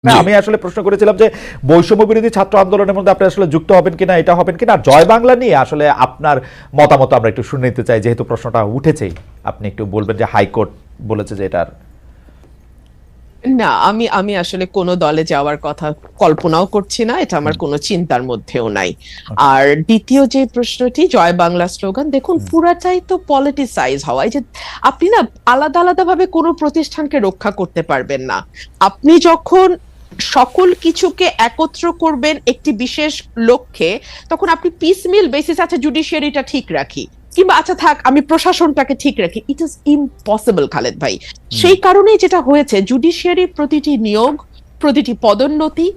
না, জি। আমি আসলে প্রশ্ন করেছিলাম যে বৈষম্য বিরোধী ছাত্র আন্দোলনের মধ্যে আপনি আসলে যুক্ত হবেন কিনা, এটা হবেন কিনা, আর জয় বাংলা নিয়ে আসলে আপনার মতামত আমরা একটু শুনে নিতে চাই, যেহেতু প্রশ্নটা উঠেছেই। আপনি একটু বলবেন যে হাইকোর্ট বলেছে যে এটার না, আমি আমি আসলে কোনো দলে যাওয়ার কথা কল্পনাও করছি না, এটা আমার কোনো চিন্তার মধ্যেও নাই। আর দ্বিতীয় যে প্রশ্নটি, জয় বাংলা স্লোগান, দেখুন পুরাটাই তো পলিটিসাইজ হওয়া। এই যে আপনি না আলাদা আলাদা ভাবে কোনো প্রতিষ্ঠানকে রক্ষা করতে পারবেন না। আপনি যখন সকল কিছুকে একত্র করবেন একটি বিশেষ লক্ষ্যে, তখন আপনি পিসমিল বেসিস, আচ্ছা জুডিশিয়ারিটা ঠিক রাখি, কিংবা আচ্ছা থাক আমি প্রশাসনটাকে ঠিক রাখি, ইট ইজ ইম্পসিবল খালেদ ভাই। সেই কারণেই যেটা হয়েছে, জুডিশিয়ারির প্রতিটি নিয়োগ, প্রতিটি পদোন্নতি,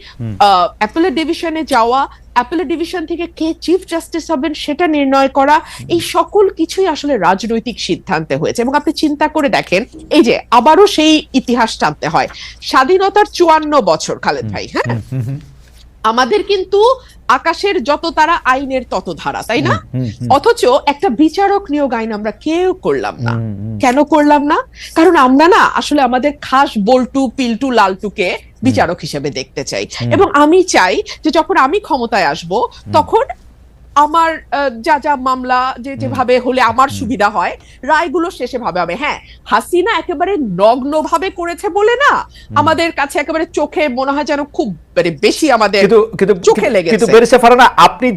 অ্যাপেলেট ডিভিশনে যাওয়া, অ্যাপেলেট ডিভিশন থেকে কে চিফ জাস্টিস হবেন সেটা নির্ণয় করা, এই সকল কিছুই আসলে রাজনৈতিক সিদ্ধান্তে হয়েছে। এবং আপনি চিন্তা করে দেখেন, এই যে আবারও সেই ইতিহাস টানতে হয়, স্বাধীনতার 54 বছর খালেদ ভাই, হ্যাঁ, আমাদের কিন্তু আকাশের যত তারা আইনের তত ধারা, তাই না? অথচ একটা বিচারক নিয়োগ আইন আমরা কেউ করলাম না। কেন করলাম না? কারণ আমরা না আসলে আমাদের খাস বল্টু পিল্টু লালটুকে বিচারক হিসেবে দেখতে চাই। এবং আমি চাই যে যখন আমি ক্ষমতায় আসব, তখন আমার যা যা মামলা যেভাবে হলে আমার সুবিধা হয়, রায়গুলো শেষে ভাবে হবে। হ্যাঁ, হাসিনা একেবারে নগ্ন ভাবে করেছে বলে না, আমাদের কাছে একেবারে চোখে মনে হয় যেন খুব বেশি আমাদের চোখে লেগেছে। কিন্তু বেরিসা ফারহানা, আপনি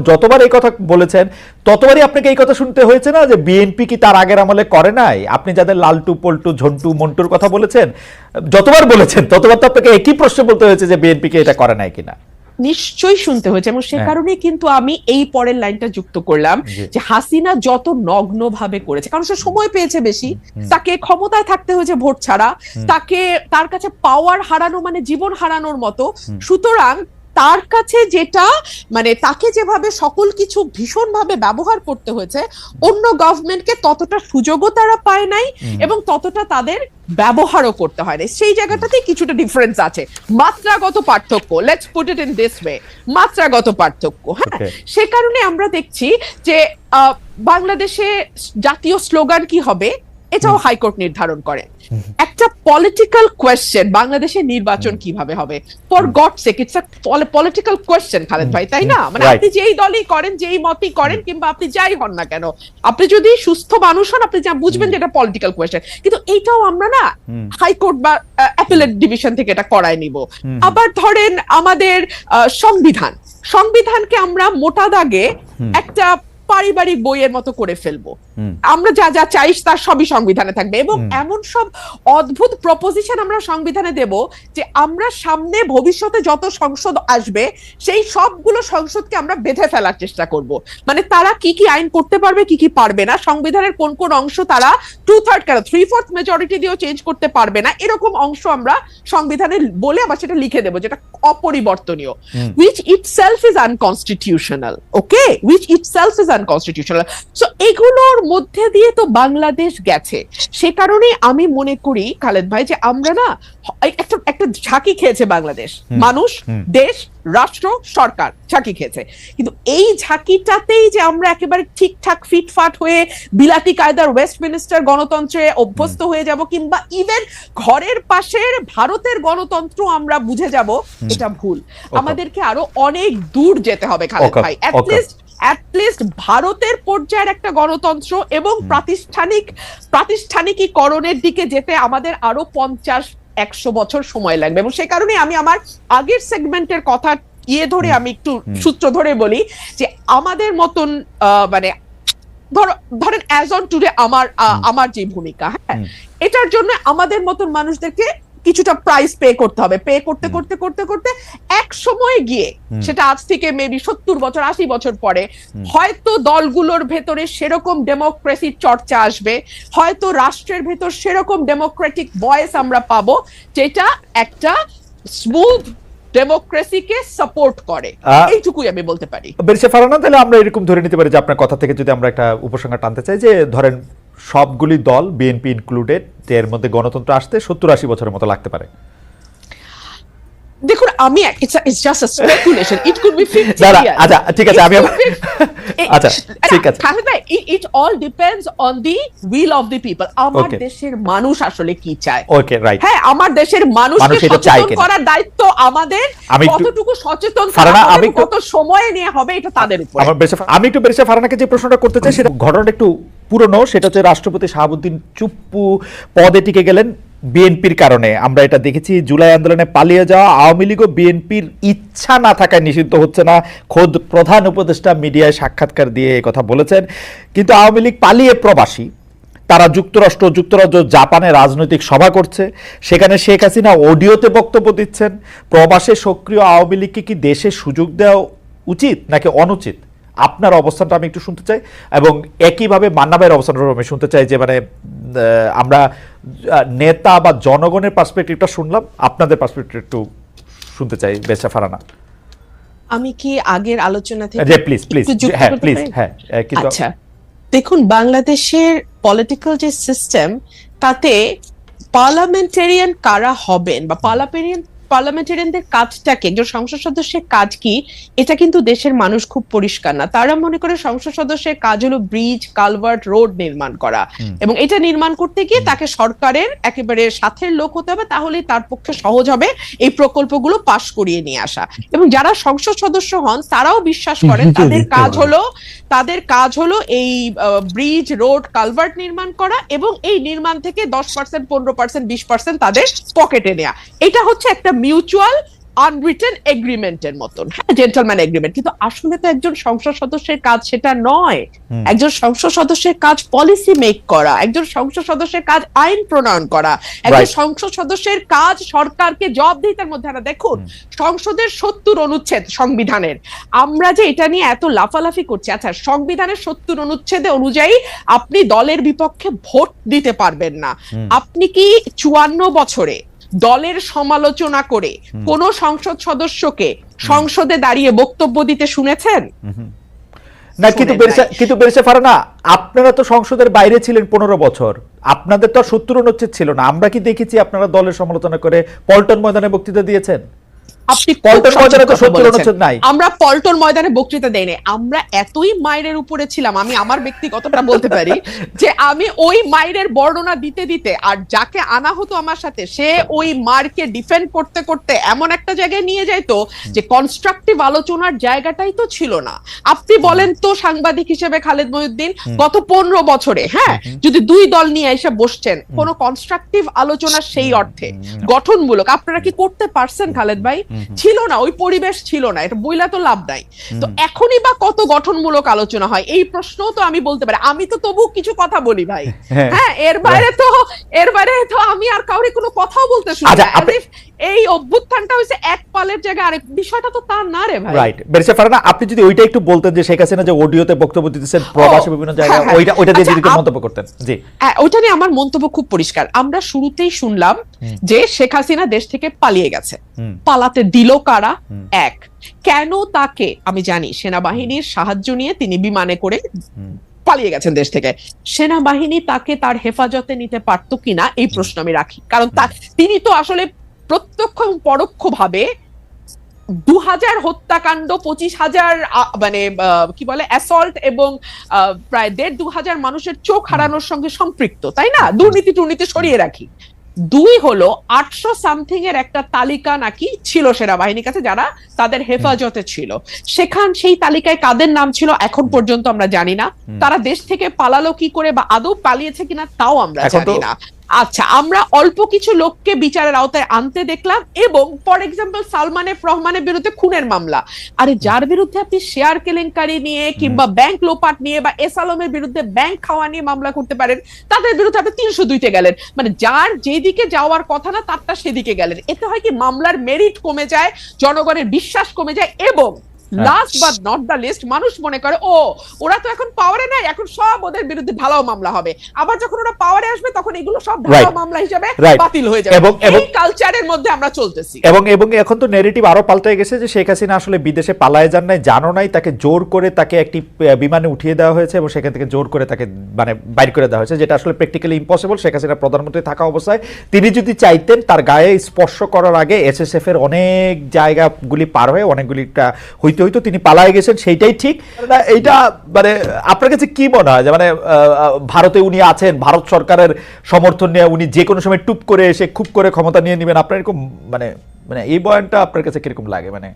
যতবার এই কথা বলেছেন, ততবারই আপনাকে এই কথা শুনতে হয়েছে না যে বিএনপি কি তার আগের আমলে করে নাই? আপনি যাদের লালটু পল্টু ঝন্টু মন্টুর কথা বলেছেন, যতবার বলেছেন ততবার তো আপনাকে একই প্রশ্ন বলতে হয়েছে যে বিএনপি কি এটা করে নাই কিনা। নিশ্চয়ই শুনতে হয়েছে, এবং সে কারণে কিন্তু আমি এই পরের লাইনটা যুক্ত করলাম যে হাসিনা যত নগ্ন ভাবে করেছে, কারণ সে সময় পেয়েছে বেশি, তাকে ক্ষমতায় থাকতে হয়েছে ভোট ছাড়া, তাকে তার কাছে পাওয়ার হারানো মানে জীবন হারানোর মতো। সুতরাং তার কাছে যেটা মানে তাকে যেভাবে সকল কিছু ভীষণভাবে ব্যবহার করতে হয়েছে, অন্য গভর্নমেন্টকে ততটা সুযোগও তারা পায় নাই এবং ততটা তাদের ব্যবহারও করতে হয় না। সেই জায়গাটাতে কিছুটা ডিফারেন্স আছে, মাত্রাগত পার্থক্য, let's put it in this way, মাত্রাগত পার্থক্য। হ্যাঁ, সে কারণে আমরা দেখছি যে বাংলাদেশে জাতীয় স্লোগান কি হবে এটাও হাইকোর্ট নির্ধারণ করে। একটা পলিটিক্যাল কোয়েশ্চেন, বাংলাদেশের নির্বাচন কিভাবে হবে, for God sake, it's a political question Khaled ভাই, তাই না? মানে আপনি যেই দলই করেন, যেই মতই করেন, কিংবা আপনি যাই হন না কেন, আপনি যদি সুস্থ মানুষ হন, আপনি যা বুঝবেন যে এটা পলিটিক্যাল কোয়েশ্চেন। কিন্তু এইটাও আমরা না হাইকোর্ট বা অ্যাপেলেট ডিভিশন থেকে এটা করায় নিব। আবার ধরেন আমাদের সংবিধানকে আমরা মোটা দাগে একটা পারিবারিক বইয়ের মতো করে ফেলবো, আমরা যা যা চাই তার সবই সংবিধানে থাকবে, এবং এমন সব অদ্ভুত প্রপোজিশন আমরা সংবিধানে দেব যে আমরা সামনে ভবিষ্যতে যত সংসদ আসবে সেই সবগুলো সংসদকে আমরা বেঁধে ফেলার চেষ্টা করব। মানে তারা কি কি আইন করতে পারবে, কি কি পারবে না, সংবিধানের কোন কোন অংশ তারা 2/3 কেন 3/4 মেজরিটি দিয়েও চেঞ্জ করতে পারবে না, এরকম অংশ আমরা সংবিধানে বলে আবার সেটা লিখে দেব যেটা অপরিবর্তনীয়, which itself is unconstitutional, okay, which itself is unconstitutional. So এগুলোর মধ্যে দিয়ে তো বাংলাদেশ গেছে। সে কারণে আমি মনে করি খালেদ ভাই যে আমরা না একটা ঝাঁকি খেয়েছে বাংলাদেশ, মানুষ, দেশ, রাষ্ট্র, সরকার ঝাঁকি খেয়েছে। কিন্তু এই ঝাঁকিটাতেই যে আমরা একেবারে ঠিকঠাক ফিটফাট হয়ে বিলাতি কায়দার ওয়েস্টমিনিস্টার গণতন্ত্রে অভ্যস্ত হয়ে যাব, কিংবা ইভেন ঘরের পাশের ভারতের গণতন্ত্র আমরা বুঝে যাব, এটা ভুল। আমাদেরকে আরো অনেক দূর যেতে হবে খালেদ ভাই, অ্যাটলিস্ট ভারতের পর্যায়ের একটা গণতন্ত্র এবং প্রাতিষ্ঠানিকীকরণের দিকে যেতে আমাদের আরো 50-100 বছর সময় লাগবে। এবং সে কারণে আমি আমার আগের সেগমেন্টের কথা ধরে আমি একটু সূত্র ধরে বলি যে আমাদের মতন মানে ধরেন অ্যাজ অন টুডে আমার যে ভূমিকা, হ্যাঁ, এটার জন্য আমাদের মতন মানুষদেরকে কিছুটা প্রাইস পে করতে হবে, পে করতে করতে করতে করতে এক সময় গিয়ে, সেটা আজ থেকে মেবি 70 বছর 80 বছর পরে, হয়তো দলগুলোর ভেতরে সেরকম ডেমোক্রেসির চর্চা আসবে, হয়তো রাষ্ট্রের ভেতর সেরকম ডেমোক্রেটিক ভয়েস আমরা পাবো যেটা একটা স্মুথ ডেমোক্রেসিকে সাপোর্ট করে। এইটুকুই আমি বলতে পারি। বেরিসা ফারহানা, তাহলে আমরা এরকম ধরে নিতে পারি যে আপনার কথা থেকে যদি আমরা একটা উপসংহার টানতে চাই, যে ধরেন সবগুলি দল, বিএনপি ইনক্লুডেড, এর মধ্যে গণতন্ত্র আসতে 70-80 বছরের মতো লাগতে পারে। দেখুন আমি it's just a speculation, it could be 50 দাঁড়া, years. আচ্ছা ঠিক আছে, আমি আচ্ছা ঠিক আছে, খালেদ ভাই, it all depends on the will of the people. আমার Okay. দেশের মানুষ আসলে কি চায়। Okay right. হ্যাঁ, আমার দেশের মানুষকে মানুষ এটা চায় সচেতন কিনা? করার দায়িত্ব আমাদের, আমি একটু- কতটুকু সচেতন ফারহানা, করা হবে, আমি একটু- কত সময় নিয়ে হবে, এটা তাদের উপর। আমি একটু বেরিসা ফারহানাকে যে প্রশ্নটা করতে চাই সেটা ঘটনাটা একটু পুরনো, সেটা হচ্ছে রাষ্ট্রপতি শাহাবুদ্দিন চুপ্পু পদে টিকে গেলেন বিএনপির কারণে। আমরা এটা দেখেছি, জুলাই আন্দোলনে পালিয়ে যাওয়া আওয়ামী লীগও বিএনপির ইচ্ছা না থাকায় নিষিদ্ধ হচ্ছে না। খোদ প্রধান উপদেষ্টা মিডিয়ায় সাক্ষাৎকার দিয়ে এই কথা বলেছেন। কিন্তু আওয়ামী লীগ পালিয়ে প্রবাসী, তারা যুক্তরাজ্য জাপানে রাজনৈতিক সভা করছে, সেখানে শেখ হাসিনা অডিওতে বক্তব্য দিচ্ছেন। প্রবাসে সক্রিয় আওয়ামী লীগকে কি দেশে সুযোগ দেওয়া উচিত নাকি অনুচিত? আপনার অবস্থানটা আমি একটু শুনতে চাই, এবং একইভাবে মান্না ভাইয়ের অবস্থানটা আমি শুনতে চাই, যে মানে আমরা নেতা বা জনগণের পার্সপেক্টিভটা শুনলাম, আপনাদের পার্সপেক্টিভ একটু শুনতে চাই বেরিসা ফারহানা। আমি কি আগের আলোচনা থেকে প্লিজ একটু যুক্ত হ্যাঁ করতে প্লিজ পারি? হ্যাঁ কিন্তু আচ্ছা, দেখুন বাংলাদেশের পলিটিক্যাল যে সিস্টেম, তাতে পার্লামেন্টারিয়ান কারা হবেন বা পার্লামেন্টারিয়ানদের কাজটা কি, একজন সংসদ সদস্যের কাজ কি, এটা কিন্তু দেশের মানুষ খুব পরিষ্কার না। তারা মনে করে সংসদ সদস্যের কাজ হলো ব্রিজ, কালভার্ট, রোড নির্মাণ করা, এবং এটা নির্মাণ করতে গিয়ে তাকে সরকারের একেবারে সাথের লোক হতে হবে, তাহলেই তার পক্ষে সহজ হবে এই প্রকল্পগুলো পাশ করিয়ে নিয়ে আসা। এবং যারা সংসদ সদস্য হন তারাও বিশ্বাস করেন তাদের কাজ হলো এই ব্রিজ, রোড, কালভার্ট নির্মাণ করা, এবং এই নির্মাণ থেকে 10%, 15%, 20% তাদের পকেটে নেওয়া। এটা হচ্ছে একটা মিউচুয়াল আনরিটেন এগ্রিমেন্টের মতন, হ্যাঁ, জেন্টলম্যান এগ্রিমেন্ট। কিন্তু আসলে তো একজন সংসদ সদস্যের কাজ সেটা নয়। একজন সংসদ সদস্যের কাজ পলিসি মেক করা, একজন সংসদ সদস্যের কাজ আইন প্রণয়ন করা, একজন সংসদ সদস্যের কাজ সরকারকে জবাবদিহিতার মধ্যে আনা। দেখুন, সংসদের 70 অনুচ্ছেদ সংবিধানের, আমরা যে এটা নিয়ে এত লাফালাফি করছি, আচ্ছা সংবিধানের 70 অনুচ্ছেদে অনুযায়ী আপনি দলের বিপক্ষে ভোট দিতে পারবেন না। আপনি কি 54 বছরে দলের সমালোচনা করে কোন সংসদ সদস্যকে সংসদে দাঁড়িয়ে বক্তব্য দিতে শুনেছেন? না, কিন্তু বেরিসা ফারহানা, আপনারা তো সংসদের বাইরে ছিলেন 15 বছর, আপনাদের তো 70 অনুচ্ছেদ ছিল না। আমরা কি দেখেছি আপনারা দলের সমালোচনা করে পল্টন ময়দানে বক্তৃতা দিয়েছেন? আপনি পল্টন ময়দানে তো 70 অনুচ্ছেদ নাই। আমরা পল্টন ময়দানে বক্তৃতা দেইনি, আমরা এতই মাইরের উপরে ছিলাম, আমি আমার ব্যক্তিগতটা বলতে পারি যে আমি ওই মাইরের বর্ণনা দিতে দিতে, আর যাকে আনা হতো আমার সাথে, সে ওই মারকে ডিফেন্ড করতে করতে এমন একটা জায়গায় নিয়ে যাইতো যে কনস্ট্রাকটিভ আলোচনার জায়গাটাই তো ছিল না। আপনি বলেন তো, সাংবাদিক হিসেবে খালেদ মহিউদ্দিন, গত 15 বছরে, হ্যাঁ, যদি দুই দল নিয়ে এসে বসছেন, কোনো কনস্ট্রাকটিভ আলোচনা সেই অর্থে গঠনমূলক আপনারা কি করতে পারছেন খালেদ ভাই? ছিল না, ওই পরিবেশ ছিল না, এটা বইলা তো লাভ নাই। তো এখনই বা কত গঠনমূলক আলোচনা হয়, এই প্রশ্নও তো আমি বলতে পারি। আমি তো তবু কিছু কথা বলি ভাই, হ্যাঁ, এর বাইরে তো আমি আর কাউরে কোনো কথাও বলতে শুনি না। এই অভ্যুত্থানটা হইছে এক পালের জায়গায় আরেক, বিষয়টা তো তার না রে ভাই। রাইট, বেরিসা ফারহানা, আপনি যদি ওইটা একটু বলতেন যে শেখ হাসিনা যে অডিওতে বক্তব্য দিতেছেন প্রবাসী বিভিন্ন জায়গায়, ওইটা দিয়ে যদি মন্তব্য করতেন। জি, ওইটা নিয়ে আমার মন্তব্য খুব পরিষ্কার। আমরা শুরুতেই শুনলাম যে শেখ হাসিনা দেশ থেকে পালিয়ে গেছে। পালাতে দিল কারা? এক, কেন তাকে, আমি জানি সেনাবাহিনীর সাহায্য নিয়ে তিনি বিমানে করে পালিয়ে গেছেন দেশ থেকে, সেনাবাহিনী তাকে তার হেফাজতে নিতে পারতো কিনা এই প্রশ্ন আমি রাখি। কারণ তিনি তো আসলে প্রত্যক্ষ এবং পরোক্ষ ভাবে 2000 হত্যাকাণ্ড, 25,000 মানে কি বলে অ্যাসল্ট, এবং প্রায় 1,500 মানুষের চোখ হারানোর সঙ্গে সম্পৃক্ত, তাই না? দুর্নীতি সরিয়ে রাখি। 2 হলো 800 সামথিং এর একটা তালিকা নাকি ছিল সেনাবাহিনীর কাছে যারা তাদের হেফাজতে ছিল। সেই তালিকায় কাদের নাম ছিল এখন পর্যন্ত আমরা জানি না। তারা দেশ থেকে পালালো কি করে, বা আদৌ পালিয়েছে কিনা তাও আমরা জানি না। আচ্ছা, আমরা অল্প কিছু লোককে বিচারের আওতায় আনতে দেখলাম, এবং ফর এক্সাম্পল সালমান এফ রহমানের বিরুদ্ধে খুনের মামলা, আরে যার বিরুদ্ধে আপনি শেয়ার কেলেঙ্কারি নিয়ে কিংবা ব্যাংক লোপাট নিয়ে বা এস আলমের বিরুদ্ধে ব্যাংক খাওয়া নিয়ে মামলা করতে পারেন, তাদের বিরুদ্ধে আপনি 302-তে গেলেন, মানে যার যেদিকে যাওয়ার কথা না তারটা সেদিকে গেলেন। এতে হয় কি, মামলার মেরিট কমে যায়, জনগণের বিশ্বাস কমে যায়, এবং last but not the list, মানুষ মনে করে ও ওরা তো এখন পাওয়ারে নাই, এখন সব ওদের বিরুদ্ধে ঢালাও মামলা হবে, আবার যখন ওরা পাওয়ারে আসবে তখন এগুলো সব ঢালাও মামলা হিসেবে বাতিল হয়ে যাবে। এই কালচারের মধ্যে আমরা চলতেছি। এবং এখন তো ন্যারেটিভ আরো পাল্টে গেছে যে শেখ হাসিনা আসলে বিদেশে পালায় যান নাই, জানো নাই, তাকে জোর করে তাকে একটি বিমানে উঠিয়ে দেওয়া হয়েছে এবং সেখান থেকে জোর করে তাকে মানে বাইর করে দেওয়া হয়েছে, যেটা আসলে প্র্যাকটিক্যালি ইম্পসিবল। শেখ হাসিনা প্রধানমন্ত্রী থাকা অবস্থায় তিনি যদি চাইতেন তার গায়ে স্পর্শ করার আগে এসএসএফ এর অনেক জায়গাগুলি পার হয়ে অনেকগুলিটা হইতে হইতো তিনি পালায় গেছেন, সেইটাই ঠিক। এইটা মানে আপনার কাছে কি মনে হয় যে মানে ভারতে উনি আছেন, ভারত সরকারের সমর্থন নিয়ে উনি যে কোনো সময় টুপ করে এসে খুব করে ক্ষমতা নিয়ে নেবেন, আপনার এরকম মানে মানে এই বয়ানটা আপনার কাছে কিরকম লাগে? মানে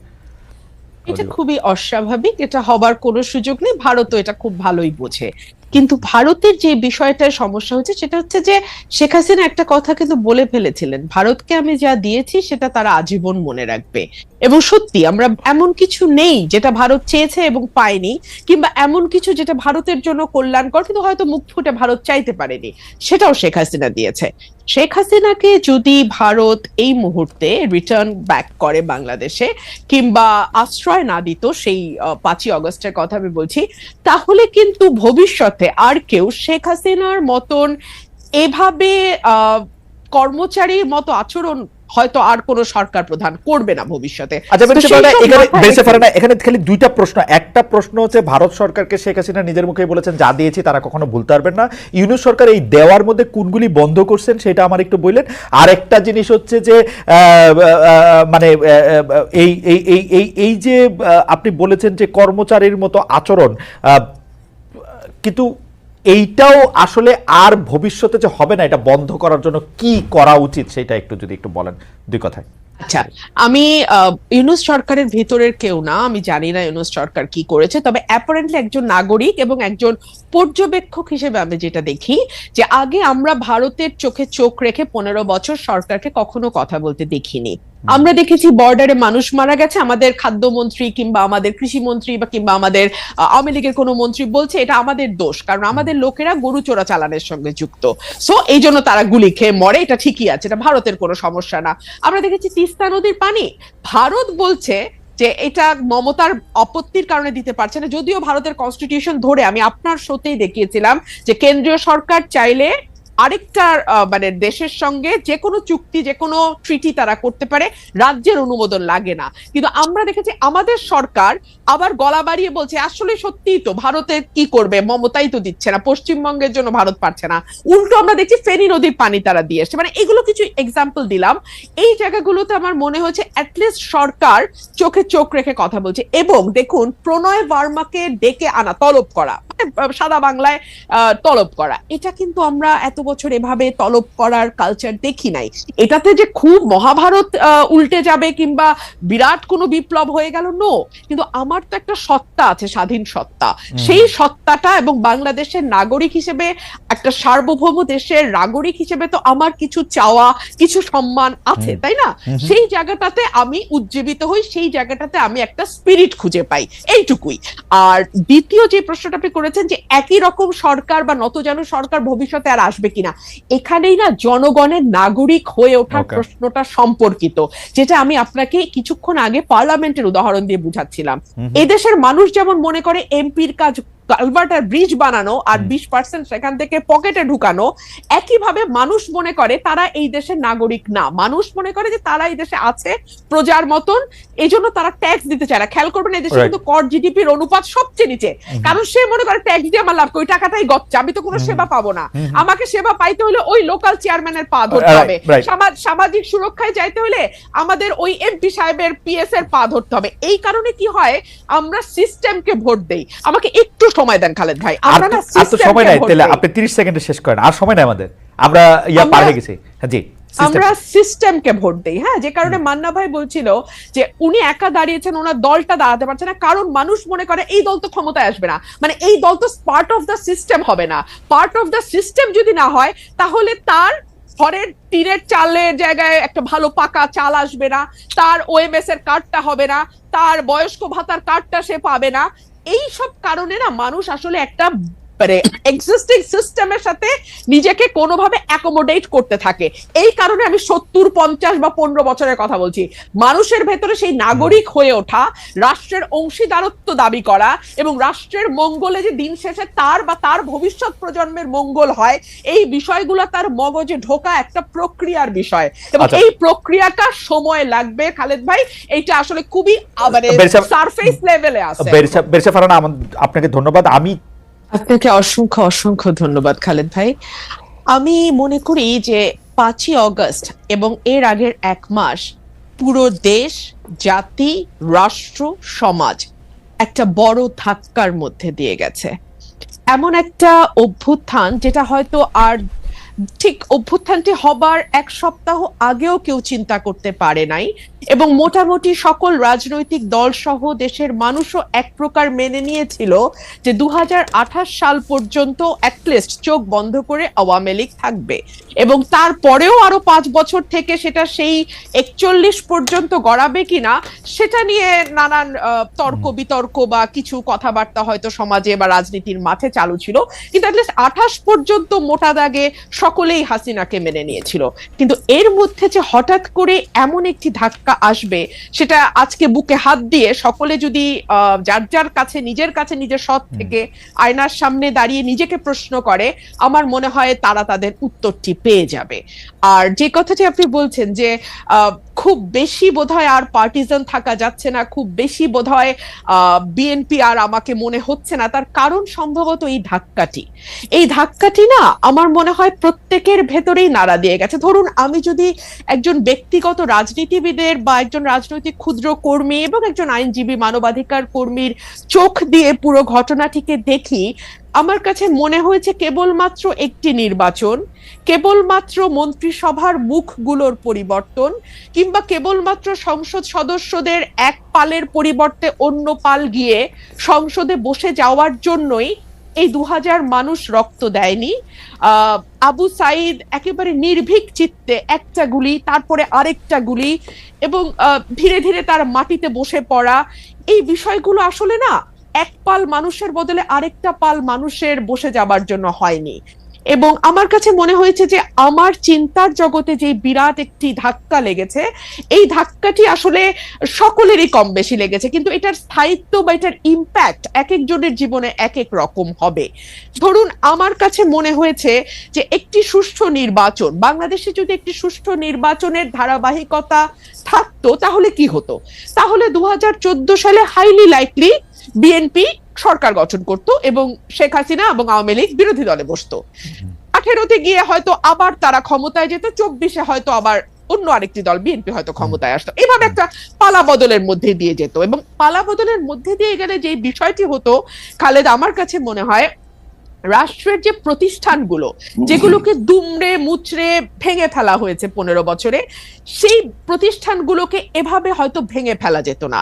এটা খুবই অস্বাভাবিক, এটা হবার কোনো সুযোগ নেই, ভারতও এটা খুব ভালোই বোঝে। কিন্তু ভারতের যে বিষয়টার সমস্যা হচ্ছে সেটা হচ্ছে যে শেখ হাসিনা একটা কথা কিন্তু বলে ফেলেছিলেন, ভারতকে আমি যা দিয়েছি সেটা তারা আজীবন মনে রাখবে। এবং সত্যি আমরা এমন কিছু নেই যেটা ভারত চেয়েছে এবং পায়নি, কিংবা এমন কিছু যেটা ভারতের জন্য কল্যাণকর কিন্তু হয়তো মুখ ফুটে ভারত চাইতে পারেনি, সেটাও শেখ হাসিনা দিয়েছে। শেখ হাসিনাকে যদি ভারত এই মুহূর্তে রিটার্ন ব্যাক করে বাংলাদেশে, কিংবা আশ্রয় না দিত, সেই 5ই অগস্টের কথা আমি বলছি, তাহলে কিন্তু ভবিষ্যতে আর কেউ শেখ হাসিনার মতন এভাবে কর্মচারীর মতো আচরণ হয়তো আর কোন সরকার প্রধান করবে না ভবিষ্যতে। এখানে খালি দুইটা প্রশ্ন। একটা প্রশ্ন হচ্ছে ভারত সরকারকে শেখ হাসিনা নিজের মুখে বলেছেন যা দিয়েছি তারা কখনো ভুলতে পারবেন না, ইউনূস সরকার এই দেওয়ার মধ্যে কোনগুলি বন্ধ করছেন সেটা আমার একটু বললেন। আরেকটা জিনিস হচ্ছে যে মানে এই যে আপনি বলেছেন যে কর্মচারীর মতো আচরণ, কিন্তু এইটাও আসলে আর ভবিষ্যতে যে হবে না, এটা বন্ধ করার জন্য কি করা উচিত সেটা একটু যদি একটু বলেন দুই কথায়। আচ্ছা, আমি ইউনূস সরকারের ভেতরের কেউ না, আমি জানি না ইউনূস সরকার কি করেছে, তবে অ্যাপারেন্টলি একজন নাগরিক এবং একজন পর্যবেক্ষক হিসেবে আমি যেটা দেখি যে আগে আমরা ভারতের চোখে চোখ রেখে 15 বছর সরকারকে কখনো কথা বলতে দেখিনি। আমরা দেখেছি বর্ডারে মানুষ মারা গেছে, আমাদের খাদ্যমন্ত্রী কিংবা আমাদের কৃষিমন্ত্রী বা কিংবা আমাদের আওয়ামী লীগের কোনো মন্ত্রী বলছে এটা আমাদের দোষ, কারণ আমাদের লোকেরা গরু চোরা চালানের সঙ্গে যুক্ত, সো এই জন্য তারা গুলি খেয়ে মরে, এটা ঠিকই আছে, এটা ভারতের কোনো সমস্যা না। আমরা দেখেছি তিস্তা নদীর পানি ভারত বলছে যে এটা মমতার আপত্তির কারণে দিতে পারছে না, যদিও ভারতের কনস্টিটিউশন ধরে আমি আপনার শোতেই দেখিয়েছিলাম যে কেন্দ্রীয় সরকার চাইলে আরেকটা মানে দেশের সঙ্গে যে কোনো চুক্তি, যে কোনো ট্রিটি তারা করতে পারে, রাজ্যের অনুমোদন লাগে না। কিন্তু আমরা দেখেছি আমাদের সরকার আবার গলা বাড়িয়ে বলছে আসলে সত্যিই তো ভারতে কি করবে, মমতাই তো দিচ্ছে না, পশ্চিমবঙ্গের জন্য ভারত পারছে না, উল্টো আমরা দেখছি ফেনী নদীর পানি তারা দিয়ে এসছে। মানে এগুলো কিছু এক্সাম্পল দিলাম, এই জায়গাগুলোতে আমার মনে হয়েছে অ্যাটলিস্ট সরকার চোখে চোখ রেখে কথা বলছে। এবং দেখুন, প্রণয় ভার্মাকে ডেকে আনা, তলব করা, সাদা বাংলায় তলব করা, এটা কিন্তু আমরা এত বছর এভাবে তলব করার কালচার দেখি নাই। এটাতে যে খুব মহাভারত উল্টে যাবে কিংবা বিরাট কোনো বিপ্লব হয়ে গেল, নো, কিন্তু আমার তো একটা সত্তা আছে, স্বাধীন সত্তা, সেই সত্তাটা এবং বাংলাদেশের নাগরিক হিসেবে, একটা সার্বভৌম দেশের নাগরিক হিসেবে তো আমার কিছু চাওয়া, কিছু সম্মান আছে, তাই না? সেই জায়গাটাতে আমি উজ্জীবিত হই, সেই জায়গাটাতে আমি একটা স্পিরিট খুঁজে পাই, এইটুকুই। আর দ্বিতীয় যে প্রশ্নটা আপনি করেছেন যে একই রকম সরকার বা নতজানু সরকার ভবিষ্যতে আর আসবে কিনা, এখানেই না জনগণের নাগরিক হয়ে ওঠার প্রশ্নটা সম্পর্কিত, যেটা আমি আপনাকে কিছুক্ষণ আগে পার্লামেন্টের উদাহরণ দিয়ে বুঝাচ্ছিলাম। এদেশের মানুষ যেমন মনে করে এমপির কাজ কালভার্ট আর ব্রিজ বানানো আর 20% সেখান থেকে পকেটে ঢুকানো, একইভাবে মানুষ মনে করে তারা এই দেশের নাগরিক না, মানুষ মনে করে যে তারা এই দেশে আছে প্রজার মতন, এই জন্য তারা ট্যাক্স দিতে চায় না। খেয়াল করবেন এই দেশে কিন্তু কর জিডিপির অনুপাত সবচেয়ে নিচে, কারণ সে মনে করে ট্যাক্স দিয়ে আমার লাভ, ওই টাকাটাই গচ্চা, আমি তো কোনো সেবা পাবো না, আমাকে সেবা পাইতে হলে ওই লোকাল চেয়ারম্যানের পা ধরতে হবে, সামাজিক সুরক্ষায় যাইতে হলে আমাদের ওই এমপি সাহেবের পিএস এর পা ধরতে হবে। এই কারণে কি হয়, আমরা সিস্টেমকে ভোট দেই। আমাকে একটু সময় দেন খালেদ ভাই, আমরা না সময় নাই, তাহলে আপনি 30 সেকেন্ডে শেষ করেন, আর সময় নাই আমাদের, আমরা পার হয়ে গেছি। জি, আমরা সিস্টেমকে ভোট দেই। হ্যাঁ, যে কারণে মান্না ভাই বলছিল যে উনি একা দাঁড়িয়েছেন, ওনার দলটা দাঁড়াতে পারছে না, কারণ মানুষ মনে করে এই দল তো ক্ষমতায় আসবে না, মানে এই দল তো পার্ট অফ দ্য সিস্টেম হবে না। পার্ট অফ দ্য সিস্টেম যদি না হয়, তাহলে তার ঘরের টিনের চালের জায়গায় একটা ভালো পাকা চাল আসবে না, তার ওএমএস এর কার্ডটা হবে না, তার বয়স্ক ভাতার কার্ডটা সে পাবে না। এই সব কারণে না মানুষ আসলে একটা মানে এক্সিস্টিং সিস্টেমের সাথে নিজেকে কোনোভাবে অ্যাকোমোডেট করতে থাকে। এই কারণে আমি 70, 50 বা 15 বছরের কথা বলছি। মানুষের ভেতরে সেই নাগরিক হয়ে ওঠা, রাষ্ট্রের অংশীদারত্ব দাবি করা এবং রাষ্ট্রের মঙ্গলে যে দিন শেষে তার বা তার ভবিষ্যৎ প্রজন্মের মঙ্গল হয়, এই বিষয়গুলো তার মগজে ঢোকা একটা প্রক্রিয়ার বিষয়, এবং এই প্রক্রিয়াটা সময় লাগবে খালেদ ভাই। এইটা আসলে খুবই মানে সারফেস লেভেলে আছে। বেরসা ফারহানা, আপনাকে ধন্যবাদ। আপনাকে অসংখ্য অসংখ্য ধন্যবাদ খালেদ ভাই। আমি মনে করি যে 5ই অগস্ট এবং এর আগের 1 মাস পুরো দেশ, জাতি, রাষ্ট্র, সমাজ একটা বড় ধাক্কার মধ্যে দিয়ে গেছে। এমন একটা অভ্যুত্থান যেটা হয়তো আর ঠিক অভ্যুত্থানটি হবার 1 সপ্তাহ আগেও কেউ চিন্তা করতে পারে নাই, এবং মোটামুটি সকল রাজনৈতিক দল সহ দেশের মানুষও এক প্রকার মেনে নিয়েছিল যে 2028 সাল পর্যন্ত অ্যাটলিস্ট চোখ বন্ধ করে আওয়ামী লীগ থাকবে, এবং তারপরেও আরো 5 বছর থেকে সেটা সেই 41 পর্যন্ত গড়াবে কিনা সেটা নিয়ে নানান তর্ক বিতর্ক বা কিছু কথাবার্তা হয়তো সমাজে বা রাজনীতির মাঠে চালু ছিল, কিন্তু অ্যাটলিস্ট 28 পর্যন্ত মোটা দাগে সকলেই হাসিনাকে মেনে নিয়েছিল। কিন্তু এর মধ্যে যে হঠাৎ করে এমন একটি ধাক্কা আসবে, সেটা আজকে বুকে হাত দিয়ে সকলে যদি যার যার কাছে নিজের সৎ থেকে আয়নার সামনে দাঁড়িয়ে নিজেকে প্রশ্ন করে, আমার মনে হয় তারা তাদের উত্তরটি পেয়ে যাবে। আর যে কথাটি আপনি বলছেন যে খুব বেশি বোধহয় আর পার্টিজান থাকা যাচ্ছে না, খুব বেশি বোধহয় বিএনপি আর আমাকে মনে হচ্ছে না, তার কারণ সম্ভবত এই ধাক্কাটি না আমার মনে হয় প্রত্যেকের ভেতরেই নাড়া দিয়ে গেছে। ধরুন আমি যদি একজন ব্যক্তিগত রাজনীতিবিদের বা একজন রাজনৈতিক ক্ষুদ্র কর্মী এবং একজন আইনজীবী মানবাধিকার কর্মীর চোখ দিয়ে পুরো ঘটনাটিকে দেখি, আমার কাছে মনে হয়েছে কেবলমাত্র একটি নির্বাচন, কেবলমাত্র মন্ত্রিসভার মুখগুলোর পরিবর্তন, কিংবা কেবলমাত্র সংসদ সদস্যদের এক পালের পরিবর্তে অন্য পাল গিয়ে সংসদে বসে যাওয়ার জন্যই এই 2000 মানুষ রক্ত দেয়নি। আবু সাইদ একেবারে নির্ভীক চিত্তে একটা গুলি, তারপরে আরেকটা গুলি, এবং ধীরে ধীরে তার মাটিতে বসে পড়া, এই বিষয়গুলো আসলে না এক পাল মানুষের বদলে আরেকটা পাল মানুষের বসে যাবার জন্য হয়নি। এবং আমার কাছে মনে হয়েছে যে আমার চিন্তার জগতে যে বিরাট একটি ধাক্কা লেগেছে, এই ধাক্কাটি আসলে সকলেরই কম বেশি লেগেছে, কিন্তু এটার স্থায়িত্ব বা এটার ইম্প্যাক্ট এক একজনের জীবনে এক এক রকম হবে। ধরুন আমার কাছে মনে হয়েছে যে একটি সুষ্ঠু নির্বাচন, বাংলাদেশে যদি একটি সুষ্ঠু নির্বাচনের ধারাবাহিকতা থাকতো তাহলে কি হতো? তাহলে 2014 সালে হাইলি লাইকলি বিএনপি সরকার গঠন করত এবং শেখ হাসিনা এবং আওয়ামী লীগ বিরোধী দলে বসতো। 18তে গিয়ে হয়তো আবার তারা ক্ষমতায় যেত, 24-এ হয়তো আবার অন্য আরেকটি দল বিএনপি হয়তো ক্ষমতায় আসতো। এভাবে একটা পালা বদলের মধ্যে দিয়ে যেত, এবং পালা বদলের মধ্যে দিয়ে গেলে যে বিষয়টি হতো খালেদ, আমার কাছে মনে হয় রাষ্ট্রের যে প্রতিষ্ঠানগুলো যেগুলোকে দুমড়ে মুচড়ে ভেঙে ফেলা হয়েছে 15 বছরে, সেই প্রতিষ্ঠানগুলোকে এভাবে হয়তো ভেঙে ফেলা যেত না।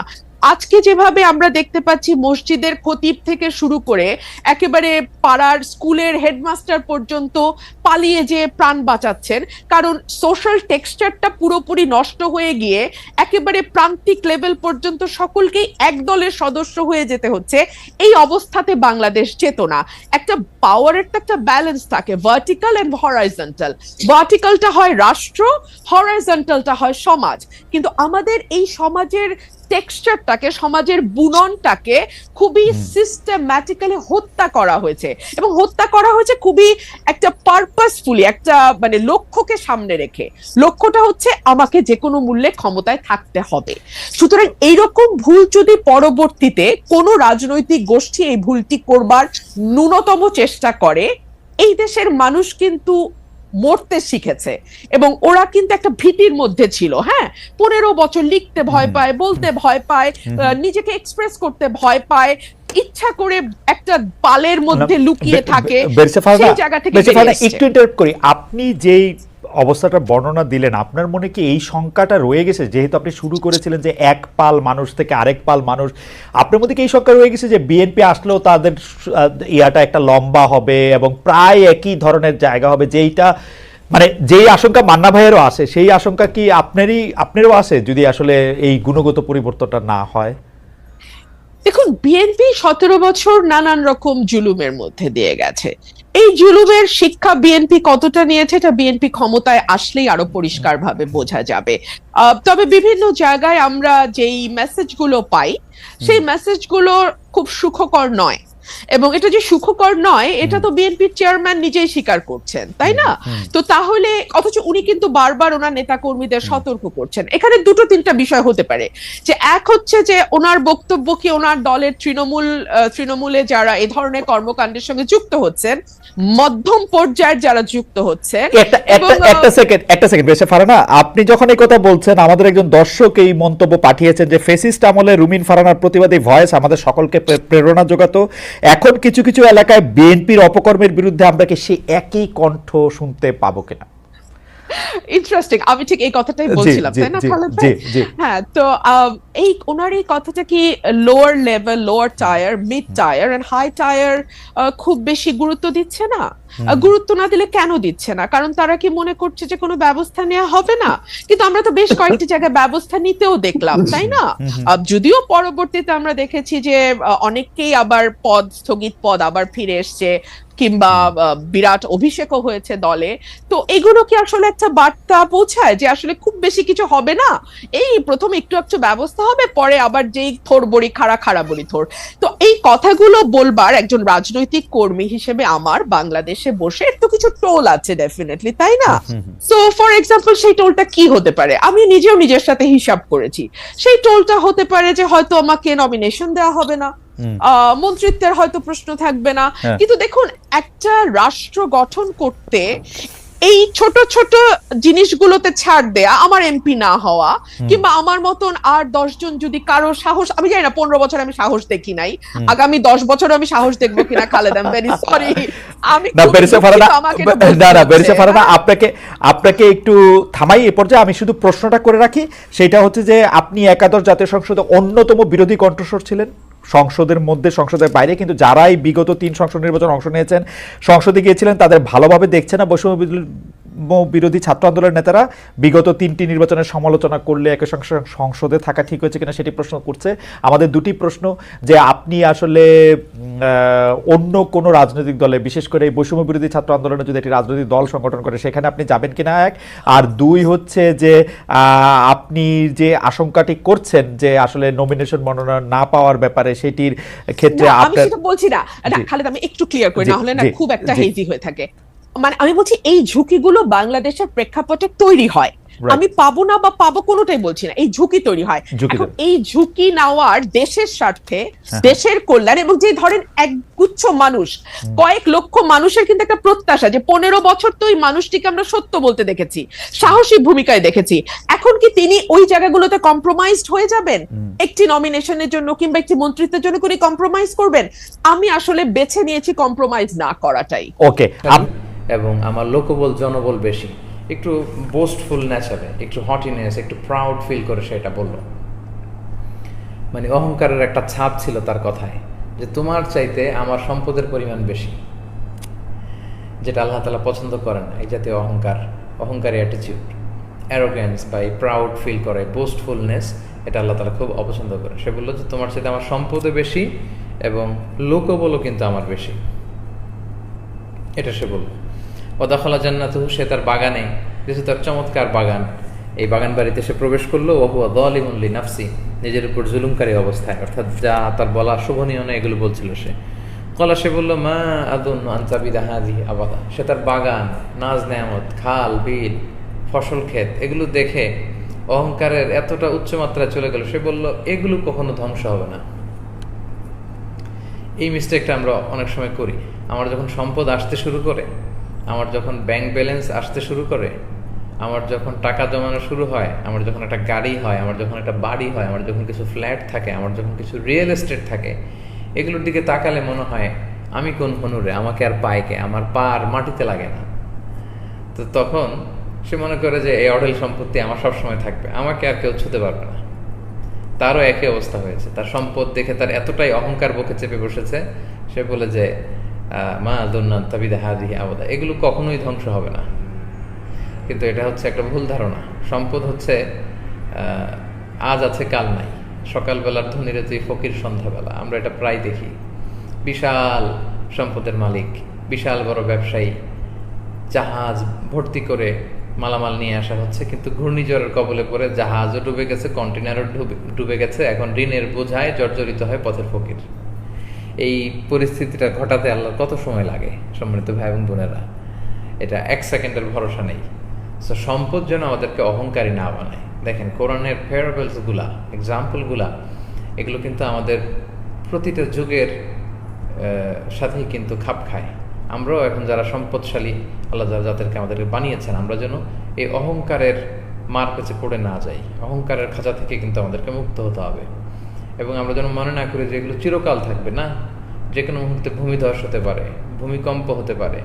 আজকে যেভাবে আমরা দেখতে পাচ্ছি মসজিদের খতিব থেকে শুরু করে একেবারে পাড়ার স্কুলের হেডমাস্টার পর্যন্ত পালিয়ে যে প্রাণ বাঁচাচ্ছেন, কারণ সোশ্যাল টেক্সচারটা পুরোপুরি নষ্ট হয়ে গিয়ে একেবারে প্রান্তিক লেভেল পর্যন্ত সকলকেই এক দলের সদস্য হয়ে যেতে হচ্ছে। এই অবস্থাতে বাংলাদেশ যেত না। একটা পাওয়ারের তো একটা ব্যালেন্স থাকে, ভার্টিক্যাল এন্ড হরাইজন্টাল। ভার্টিক্যালটা হয় রাষ্ট্র, হরাইজন্টালটা হয় সমাজ। কিন্তু আমাদের এই সমাজের টেক্সচারটাকে, সমাজের বুননটাকে খুবই সিস্টেম্যাটিক্যালি হত্যা করা হয়েছে, এবং হত্যা করা হয়েছে খুবই একটা পারপাসফুলি, একটা মানে লক্ষ্যকে সামনে রেখে। লক্ষ্যটা হচ্ছে আমাকে যে কোনো মূল্যে ক্ষমতায় থাকতে হবে। সুতরাং এইরকম ভুল যদি পরবর্তীতে কোনো রাজনৈতিক গোষ্ঠী এই ভুলটি করবার ন্যূনতম চেষ্টা করে, এই দেশের মানুষ কিন্তু মরতে শিখেছে, এবং ওরা কিন্তু একটা ভীতির মধ্যে ছিল। হ্যাঁ, 15 বছর লিখতে ভয় পায়, বলতে ভয় পায়, নিজেকে এক্সপ্রেস করতে ভয় পায়, ইচ্ছা করে একটা পালের মধ্যে লুকিয়ে থাকে। সেই জায়গা থেকে একটু ইন্টারাপ্ট করি, আপনি যেই অবস্থাটা বর্ণনা দিলেন, আপনার মনে কি এই শঙ্কাটা রয়ে গেছে, যেহেতু আপনি শুরু করেছিলেন যে এক পাল মানুষ থেকে আরেক পাল মানুষ, আপনার মধ্যে কি এই শঙ্কা রয়ে গেছে যে বিএনপি আসলেও তাদের ইয়াটা একটা লম্বা হবে এবং প্রায় একই ধরনের জায়গা হবে, যেইটা মানে যেই আশঙ্কা মান্না ভাইয়েরও আছে, সেই আশঙ্কা কি আপনারও আছে যদি আসলে এই গুণগত পরিবর্তনটা না হয়? দেখুন, বিএনপি 17 বছর নানান রকম জুলুমের মধ্যে দিয়ে গেছে। এই জুলুমের শিক্ষা বিএনপি কতটা নিয়েছে এটা বিএনপি ক্ষমতায় আসলেই আরো পরিষ্কারভাবে বোঝা যাবে। তবে বিভিন্ন জায়গায় আমরা যেই মেসেজগুলো পাই সেই মেসেজগুলো খুব সুখকর নয়, এবং এটা যে সুখকর নয় এটা তো বিএনপির চেয়ারম্যান নিজেই স্বীকার করছেন, তাই না? তো তাহলে অথচ উনি কিন্তু বারবার ওনার নেতা কর্মীদের সতর্ক করছেন। এখানে দুটো তিনটা বিষয় হতে পারে, যে এক হচ্ছে যে ওনার বক্তব্য কি ওনার দলের তৃণমূলে যারা এই ধরনের কর্মকাণ্ডের সঙ্গে যুক্ত হচ্ছেন, মধ্যম পর্যায়ের যারা যুক্ত হচ্ছেন। একটা সেকেন্ড বেশি ফারানা, আপনি যখন এই কথা বলছেন, আমাদের একজন দর্শক এই মন্তব্য পাঠিয়েছেন যে ফেসিস্ট আমলে রুমিন ফারানার প্রতিবাদী ভয়েস আমাদের সকলকে প্রেরণা যোগাতো, এখন কিছু কিছু এলাকায় বিএনপির অপকর্মের বিরুদ্ধে আমরা কি সেই একই কণ্ঠ শুনতে পাবো কিনা? ইন্টারেস্টিং, আমি ঠিক এই কথাটাই বলছিলাম, তাই না খালেদ ভাই? হ্যাঁ, তো এই ওনার এই কথাটা কি lower level, lower tyre, mid tyre and high tyre খুব বেশি গুরুত্ব দিচ্ছে না? গুরুত্ব না দিলে কেন দিচ্ছে না? কারণ তারা কি মনে করছে যে কোনো ব্যবস্থা নেওয়া হবে না? কিন্তু আমরা তো বেশ কয়েকটি জায়গায় ব্যবস্থা নিতেও দেখলাম, তাই না? যদিও পরবর্তীতে আমরা দেখেছি যে অনেককেই আবার স্থগিত পদ আবার ফিরে এসছে, কিংবা বিরাট অভিষেকও হয়েছে দলে। তো এগুলো কি আসলে একটা বার্তা পৌঁছায় যে আসলে খুব বেশি কিছু হবে না, এই প্রথম একটু একটু ব্যবস্থা হবে, পরে আবার যেই থোর বড়ি খাড়া বড়ি থোর? তো এই কথাগুলো বলবার একজন রাজনৈতিক কর্মী হিসেবে আমার বাংলাদেশে বসে একটু কিছু টোল আছে ডেফিনেটলি, তাই না? সো ফর এক্সাম্পল, সেই টোলটা কি হতে পারে? আমি নিজেও নিজের সাথে হিসাব করেছি। সেই টোলটা হতে পারে যে হয়তো আমাকে নমিনেশন দেওয়া হবে না, মন্ত্রিত্বের হয়তো প্রশ্ন থাকবে না। কিন্তু দেখুন, একটা রাষ্ট্র গঠন করতে এই ছোট ছোট জিনিসগুলোতে ছাড় দেয়া, আমার এমপি না হওয়া, কিংবা আমার মতন আর 10 জন যদি কারো সাহস, আমি জানি না 15 বছর আমি সাহস দেখি নাই, আগামী 10 বছর আমি সাহস দেখবো কিনা Khaled, I am very sorry. আমি আপনাকে একটু থামাই এ পর্যায়ে, আমি শুধু প্রশ্নটা করে রাখি, সেটা হচ্ছে যে আপনি একাদশ জাতীয় সংসদে অন্যতম বিরোধী কণ্ঠস্বর ছিলেন, সংসদের মধ্যে সংসদের বাইরে, কিন্তু যারাই বিগত 3 সংসদ নির্বাচন অংশ নিয়েছেন, সংসদে গিয়েছিলেন, তাদের ভালোভাবে দেখছে না বৈষম্য বিরোধী ছাত্র আন্দোলনের নেতারা বিগত 3টি নির্বাচনের সমালোচনা করলে একই সঙ্গে সংসদে থাকা ঠিক হয়েছে কিনা সেটি প্রশ্ন করছে। আমাদের দুটি প্রশ্ন, যে আপনি আসলে অন্য কোনো রাজনৈতিক দলে, বিশেষ করে এই বৈষম্য বিরোধী ছাত্র আন্দোলনে যদি একটি রাজনৈতিক দল সংগঠন করে সেখানে আপনি যাবেন কিনা, এক। আর দুই হচ্ছে যে আপনি যে আশঙ্কাটি করছেন যে আসলে নমিনেশন মনোনয়ন না পাওয়ার ব্যাপারে, সেটির ক্ষেত্রে আমি সেটা বলছি না খালেদ, আমি একটু ক্লিয়ার করি, না হলে না খুব একটা হেজি হয়ে থাকে। মানে আমি বলছি এই ঝুঁকিগুলো বাংলাদেশের প্রেক্ষাপটে তৈরি হয়, আমি পাবো না বা পাবো কোনোটাই বলছি না, এই ঝুঁকি তৈরি হয়। এখন এই ঝুঁকি নেওয়ার দেশের স্বার্থে, দেশের কল্যাণ, এবং যে ধরেন একগুচ্ছ মানুষ, কয়েক লক্ষ মানুষের কিন্তু একটা প্রত্যাশা যে 15 বছর তো ওই মানুষটিকে আমরা সত্য বলতে দেখেছি, সাহসী ভূমিকায় দেখেছি, এখন কি তিনি ওই জায়গাগুলোতে কম্প্রোমাইজড হয়ে যাবেন? একটি নমিনেশনের জন্য কিংবা একটি মন্ত্রিত্বের জন্য কোনো কম্প্রোমাইজ করবেন? আমি আসলে বেছে নিয়েছি কম্প্রোমাইজ না করাটাই। ওকে, এবং আমার লোকবল জনবল বেশি, একটু বোস্টফুল নেচারে, একটু হটিনেস, একটু প্রাউড ফিল করে সেটা বলল। মানে অহংকারের একটা ছাপ ছিল তার কথায়, যে তোমার চাইতে আমার সম্পদের পরিমাণ বেশি, যেটা আল্লাহ তাআলা পছন্দ করেন না। এই জাতীয় অহংকারী অ্যাটিটিউড, অ্যারোগ্যান্স বা এই প্রাউড ফিল করে, বোস্টফুলনেস, এটা আল্লাহ তাআলা খুব অপছন্দ করে। সে বললো যে তোমার চাইতে আমার সম্পদও বেশি এবং লোকবলও কিন্তু আমার বেশি, এটা সে বলল। ওদাখলা জান্নাতুহু, সে তার বাগানে, যেহেতু তার চমৎকার বাগান, এই বাগান বাড়িতে সে প্রবেশ করলো, ওয়া হুয়া যালিমুন লিনাফসি, নিজের উপর জুলুমকারী অবস্থায়, অর্থাৎ যা তার বলা শোভনীয় না এগুলো বলছিল সে। কলা, সে বলল মা আদুন্নু আন তাবিদা হাযিহি আবাদা, সে তার বাগান, নাজ নেয়ামত, খাল বিল, ফসল ক্ষেত, এগুলো দেখে অহংকারের এতটা উচ্চ মাত্রায় চলে গেল, সে বলল এগুলো কখনো ধ্বংস হবে না। এই মিস্টেকটা আমরা অনেক সময় করি। আমার যখন সম্পদ আসতে শুরু করে, আমার যখন ব্যাংক ব্যালেন্স আসতে শুরু করে, আমার যখন টাকা জমানো শুরু হয়, আমার যখন একটা গাড়ি হয়, আমার যখন একটা বাড়ি হয়, আমার যখন কিছু ফ্ল্যাট থাকে, আমার যখন কিছু রিয়েল এস্টেট থাকে, এগুলোর দিকে তাকালে মনে হয় আমি কোন হনুরে, আমাকে আর পায় কে, আমার পা আর মাটিতে লাগে না। তো তখন সে মনে করে যে এই অঢেল সম্পত্তি আমার সবসময় থাকবে, আমাকে আর কেউ ছুতে পারবে না। তারও একই অবস্থা হয়েছে, তার সম্পদ দেখে তার এতটাই অহংকার বুকে চেপে বসেছে, সে বলে যে মা দুন্নান তাবিদা হাযিহি আবাদা, এগুলো কখনোই ধ্বংস হবে না। কিন্তু এটা হচ্ছে একটা ভুল ধারণা। সম্পদ হচ্ছে আজ আছে কাল নাই, সকালবেলার ধনীরে তুই ফকির সন্ধ্যাবেলা, আমরা এটা প্রায় দেখি। বিশাল সম্পদের মালিক, বিশাল বড় ব্যবসায়ী, জাহাজ ভর্তি করে মালামাল নিয়ে আসা হচ্ছে, কিন্তু ঘূর্ণিঝড়ের কবলে পড়ে জাহাজও ডুবে গেছে, কন্টেনারও ডুবে গেছে, এখন ঋণের বোঝায় জর্জরিত হয় পথের ফকির। এই পরিস্থিতিটা ঘটাতে আল্লাহর কত সময় লাগে সম্মানিত ভাই এবং বোনেরা, এটা 1 সেকেন্ডের ভরসা নেই। সো সম্পদ যেন আমাদেরকে অহংকারী না বানায়। দেখেন কোরআনের প্যারাবলসগুলা, এক্সাম্পলগুলা, এগুলো কিন্তু আমাদের প্রতিটা যুগের সাথেই কিন্তু খাপ খায়। আমরাও এখন যারা সম্পদশালী, আল্লাহ যাদেরকে আমাদেরকে বানিয়েছেন, আমরা যেন এই অহংকারের মার কাছে পড়ে না যাই। অহংকারের খাঁচা থেকে কিন্তু আমাদেরকে মুক্ত হতে হবে, এবং আমরা যেন মনে না করি যে এগুলো চিরকাল থাকবে। না, যে কোনো মুহূর্তে ভূমিধস হতে পারে, ভূমিকম্প হতে পারে,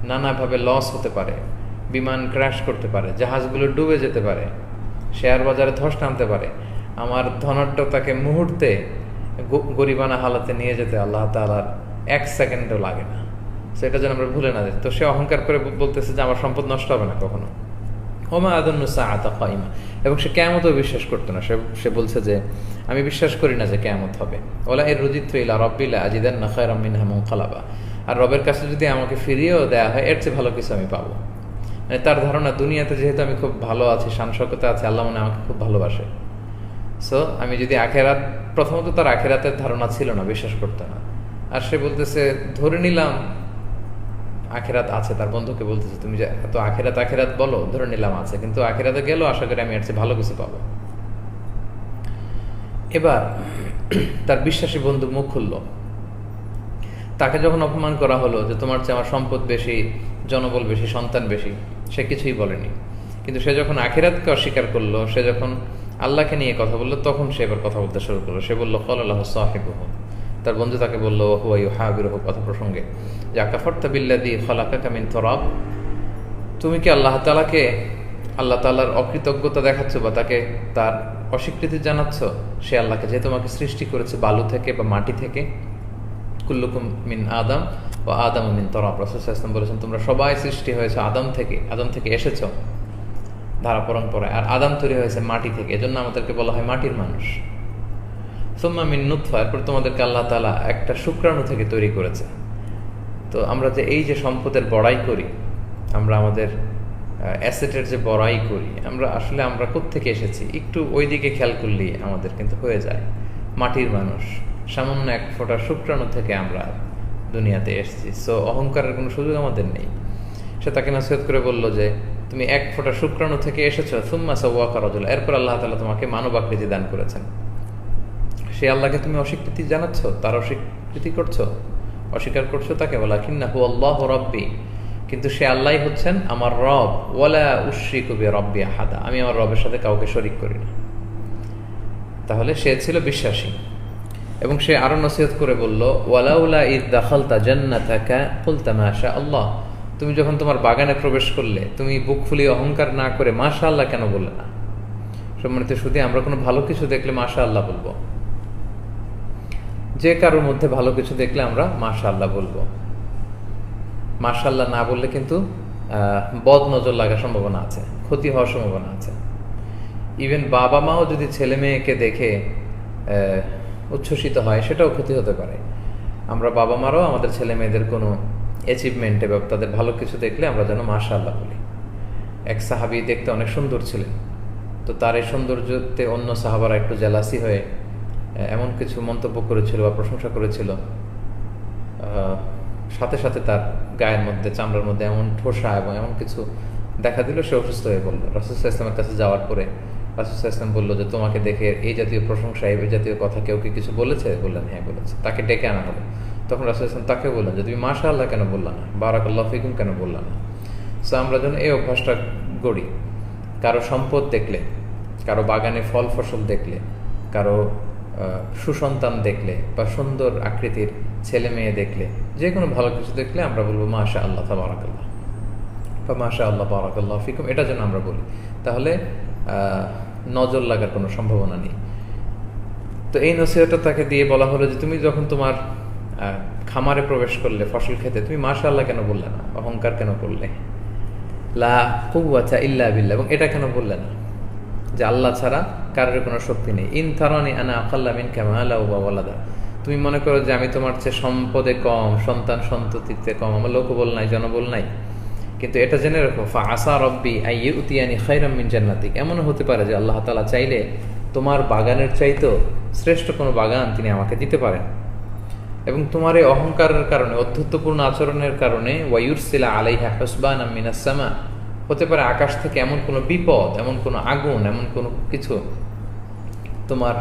নানাভাবে লস হতে পারে, বিমান ক্র্যাশ করতে পারে, জাহাজগুলো ডুবে যেতে পারে, শেয়ার বাজারে ধস নামতে পারে। আমার ধনাঢ্যতাকে মুহূর্তে গরিবানা হালাতে নিয়ে যেতে আল্লাহ তাআলার 1 সেকেন্ডও লাগে না। সেটা যেন আমরা ভুলে না যাই। তো সে অহংকার করে বলতেছে যে আমার সম্পদ নষ্ট হবে না কখনো। ওমা আদুন্নু সাআতা কাইমা, এবং সে কিয়ামতও বিশ্বাস করতো না। সে বলছে যে আমি বিশ্বাস করি না যে কিয়ামত হবে। ওলা এর রুজিতু ইলা রাব্বিলা আজিদান্না খায়রাম মিনহা মুনকালাবা, আর রবের কাছে যদি আমাকে ফিরিয়েও দেওয়া হয় এর চেয়ে ভালো কিছু আমি পাবো। মানে তার ধারণা দুনিয়াতে যেহেতু আমি খুব ভালো আছি, শান-শওকতে আছি, আল্লাহ মনে আমাকে খুব ভালোবাসে। সো আমি যদি আখেরাত, প্রথমত তার আখেরাতের ধারণা ছিল না, বিশ্বাস করতো না। আর সে বলতেছে ধরে নিলাম আখেরাত আছে, তার বন্ধুকে বলতেছে তুমি যে এত আখেরাত বলো, ধরে নিলাম আছে, কিন্তু আখেরাতে গেলেও আশা করি আমি এর চেয়ে ভালো কিছু পাবো। এবার তার বিশ্বাসী বন্ধু মুখ খুলল। তাকে যখন অপমান করা হলো যে তোমার চেয়ে আমার সম্পদ বেশি, জনবল বেশি, সন্তান বেশি, সে কিছুই বলেনি। কিন্তু সে যখন আখিরাতকে অস্বীকার করলো, সে যখন আল্লাহকে নিয়ে কথা বললো, তখন সে এবার কথা বলতে শুরু করলো। সে বললো ক্বালাল্লাহু সাহিবুহু, তার বন্ধু তাকে বললো হুয়া ইউহাবিরুহু, কথা প্রসঙ্গে, যে আকাফারতা বিল্লাযী খালাকাকা মিন তুরাব, তুমি কি আল্লাহ তাআলার অকৃতজ্ঞতা দেখাচ্ছ বা তাকে তার অস্বীকৃতি জানাচ্ছ? সে আল্লাহকে, যে তোমাকে সৃষ্টি করেছে বালু থেকে বা মাটি থেকে। কুল্লুকুম মিন আদম ও আদম মিন তুরাব, রাসূল সাল্লাল্লাহু আলাইহি ওয়াসাল্লাম বলেছেন তোমরা সবাই সৃষ্টি হয়েছে আদম থেকে এসেছো ধারা পরম্পরায়, আর আদম তৈরি হয়েছে মাটি থেকে, এজন্য আমাদেরকে বলা হয় মাটির মানুষ। সুম্মা মিন নুতফা, এরপর তোমাদেরকে আল্লাহ তাআলা একটা শুক্রাণু থেকে তৈরি করেছে। তো আমরা যে এই যে সম্পদের বড়াই করি, আমরা আমাদের অ্যাসেটের যে বড়াই করি, আমরা কোত্থেকে এসেছি একটু ওই দিকে খেয়াল করলেই আমাদের কিন্তু হয়ে যায়। মাটির মানুষ, সামান্য এক ফোঁটা শুক্রাণু থেকে আমরা দুনিয়াতে এসেছি। সো অহংকারের কোনো সুযোগ আমাদের নেই। সে তাকে নসিহত করে বলল যে তুমি এক ফোঁটা শুক্রাণু থেকে এসেছো, সুম্মা সাওয়াকা রাজুলা, এরপর আল্লাহ তাআলা তোমাকে মানব আকৃতি দান করেছেন। সে আল্লাহকে তুমি অস্বীকৃতি জানাচ্ছ, তার অস্বীকৃতি করছো, অস্বীকার করছো তাকে। ওয়ালাকিন্নাহু আল্লাহু রাব্বি, কিন্তু সে আল্লাহই হচ্ছেন আমার রব। ওয়ালা উশরিকু বিরাব্বি আহাদা, আমি আমার রবের সাথে কাউকে শরীক করি না। তাহলে সে ছিল বিশ্বাসী। এবং সে আরো নসিহত করে বলল ওয়ালাউলা ইয দাখালতা জান্নাতাকা কুলতা মাশা আল্লাহ, তুমি যখন তোমার বাগানে প্রবেশ করলে তুমি বুক ফুলিয়ে অহংকার না করে মাশাআল্লাহ কেন বললে না? সম্মানিত শুধু আমরা কোনো ভালো কিছু দেখলে মাশাআল্লাহ বলবো। যে কারোর মধ্যে ভালো কিছু দেখলে আমরা মাশাআল্লাহ বলবো। মাশাআল্লাহ না বললে কিন্তু বদ নজর লাগার সম্ভাবনা আছে, ক্ষতি হওয়ার সম্ভাবনা আছে। ইভেন বাবা মাও যদি ছেলে মেয়েকে দেখে উচ্ছ্বসিত হয়, সেটাও ক্ষতি হতে পারে। আমরা বাবা মারাও আমাদের ছেলে মেয়েদের কোনো অ্যাচিভমেন্টে বা তাদের ভালো কিছু দেখলে আমরা যেন মাশাআল্লাহ বলি। এক সাহাবী দেখতে অনেক সুন্দর ছিলেন, তো তার এই সৌন্দর্যতে অন্য সাহাবারা একটু জেলাসি হয়ে এমন কিছু মন্তব্য করেছিল বা প্রশংসা করেছিল, সাথে সাথে তার গায়ের মধ্যে, চামড়ার মধ্যে এমন ঠোসা এবং এমন কিছু দেখা দিল, সে অসুস্থ হয়ে পড়ল। রাসূল সাল্লাল্লাহু আলাইহি ওয়াসাল্লামের কাছে যাওয়ার পরে রাসূল সাল্লাল্লাহু আলাইহি ওয়াসাল্লাম বলল যে তোমাকে দেখে এই জাতীয় প্রশংসা, এই জাতীয় কথা কেউ কি কিছু বলেছে? বললেন হ্যাঁ বলেছে। তাকে ডেকে আনা হলো। তখন রাসূল সাল্লাল্লাহু আলাইহি ওয়াসাল্লাম তাকে বললেন যে তুমি মাশাআল্লাহ কেন বললা না, বারাকাল্লাহু ফিকুম কেন বললা না? সো আমরা যেন এই অভ্যাসটা গড়ি। কারো সম্পদ দেখলে, কারো বাগানে ফল ফসল দেখলে, কারো সুসন্তান দেখলে বা সুন্দর আকৃতির ছেলে মেয়ে দেখলে, যে কোনো ভালো কিছু দেখলে আমরা বলবো মাশাআল্লাহ তাবারাকাল্লাহ বা মাশাআল্লাহ বারাকাল্লাহু ফিকুম, এটা যেন আমরা বলি। তাহলে নজর লাগার কোনো সম্ভাবনা নেই। তো এই নসিহতটা তাকে দিয়ে বলা হলো যে তুমি যখন তোমার খামারে প্রবেশ করলে ফসল খেতে, তুমি মাশাআল্লাহ কেন বললে না? অহংকার কেন করলে? লা কুওয়াতা ইল্লা বিল্লাহ, এবং এটা কেন বললে না? যে আল্লাহ ছাড়া কারোর কোনো শক্তি নেই। ইন তারানি আনা আকাল্লা মিনকা মালা ওয়া ওয়ালাদা, তুমি মনে করো যে আমি তোমার চেয়ে সম্পদে কম, সন্তান সন্ততিতে কম, আমার লোকবল নাই, জনবল নাই, কিন্তু এটা জেনে রাখো ফা আসা রব্বি আইয়ুতিয়ানি খায়রাম মিন জান্নাতিক, এমনও হতে পারে যে আল্লাহ তাআলা চাইলে তোমার বাগানের চাইতেও শ্রেষ্ঠ কোনো বাগান তিনি আমাকে দিতে পারেন। এবং তোমার এই অহংকারের কারণে, অধ্যত্বপূর্ণ আচরণের কারণে ওয়ায়ুরসিলা আলাইহা হুসবানাম মিনাস সামা, হতে পারে আকাশ থেকে এমন কোনো বিপদ, এমন কোনো আগুন, এমন কোনো কিছু তোমার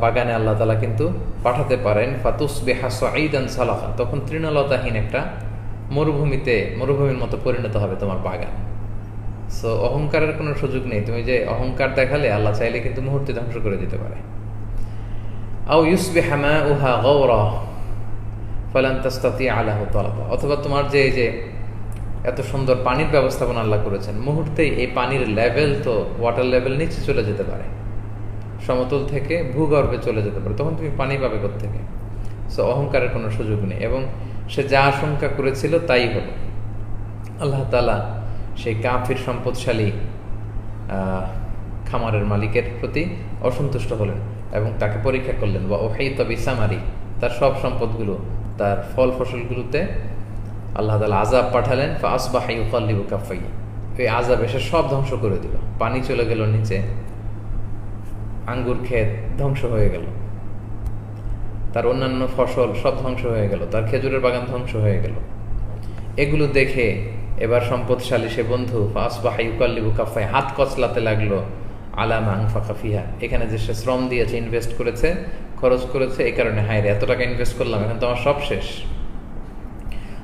বাগানে আল্লাহ তাআলা কিন্তু পাঠাতে পারেন। ফাতুসবিহা সাঈদান সালাহা, তখন তৃণলতাহীন একটা মরুভূমির মতো পরিণত হবে তোমার বাগান। সো অহংকারের কোনো সুযোগ নেই। তুমি যে অহংকার দেখালে আল্লাহ চাইলে কিন্তু মুহূর্তে ধ্বংস করে দিতে পারে। আও ইউসবিহা মাউহা গাওরা ফালান তাস্তাতিআ লাহু তালাবা, অথবা তোমার যে এই যে এত সুন্দর পানির ব্যবস্থাপনা আল্লাহ করেছেন, মুহূর্তেই এই পানির লেভেল, তো ওয়াটার লেভেল নিচে চলে যেতে পারে, সমতল থেকে ভূগর্ভে চলে যেতে পারে, তখন তুমি পানি পাবে কোত্থেকে? সো অহংকারের কোনো সুযোগ নেই। এবং সে যা আশঙ্কা করেছিল তাই হলো। আল্লাহ তাআলা সেই কাফির সম্পদশালী খামারের মালিকের প্রতি অসন্তুষ্ট হলেন এবং তাকে পরীক্ষা করলেন। বা ওহাইতা বিসামারি, তার সব সম্পদগুলো, তার ফল ফসলগুলোতে আল্লাহ তাআলা আযাব পাঠালেন। ফা আসবাহা ইউকাল্লিবু কাফাই, ওই আযাব এসে সব ধ্বংস করে দিল। পানি চলে গেল নিচে, আঙ্গুর ক্ষেত ধ্বংস হয়ে গেল, তার অন্যান্য ফসল সব ধ্বংস হয়ে গেল, তার খেজুরের বাগান ধ্বংস হয়ে গেল। এগুলো দেখে এবার সম্পদশালী সে বন্ধু ফাসবাহা ইউকাল্লিবু কাফাই, হাত কচলাতে লাগলো আলা মা আনফাকা ফিহা, এখানে যে সে শ্রম দিয়েছে, ইনভেস্ট করেছে, খরচ করেছে, এই কারণে হায় রে এত টাকা ইনভেস্ট করলাম, এখন তো আমার সব শেষ।